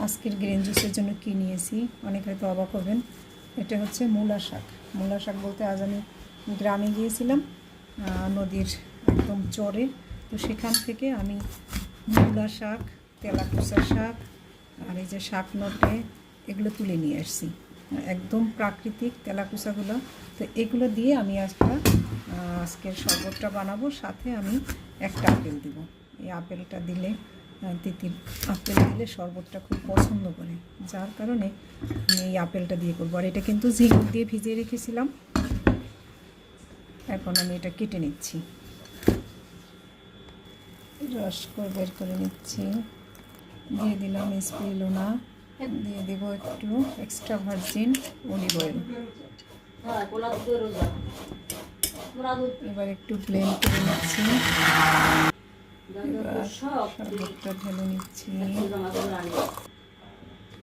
আজকের গ্রিন জুসের জন্য কী নিয়েছি অনেকে হয়তো অবাক হবেন। এটা হচ্ছে মূলা শাক। মূলা শাক বলতে আজ আমি গ্রামে গিয়েছিলাম নদীর একদম চরে, তো সেখান থেকে আমি মূলা শাক, তেলাকুচা শাক আর এই যে শাক নটে এগুলো তুলে নিয়ে আসছি, একদম প্রাকৃতিক তেলাকুচাগুলো। তো এগুলো দিয়ে আমি আজকের শরবতটা বানাবো। সাথে আমি একটা আপেল দিব। এই আপেলটা দিলে তিতির আপেল দিলে শরবতটা খুব পছন্দ করে, যার কারণে আমি এই আপেলটা দিয়ে করবো। আর এটা কিন্তু ঝিনুক দিয়ে ভিজিয়ে রেখেছিলাম। এখন আমি এটা কেটে নিচ্ছি, রস করে বের করে নিচ্ছি। দিয়ে দিলাম স্পিরুলিনা, দিয়ে দেবো একটু এক্সট্রা ভার্জিন অলিভ অয়েল। এবার একটু ব্লেন্ড করে নিচ্ছি। এবার শরবতটা ঢেলে নিচ্ছি।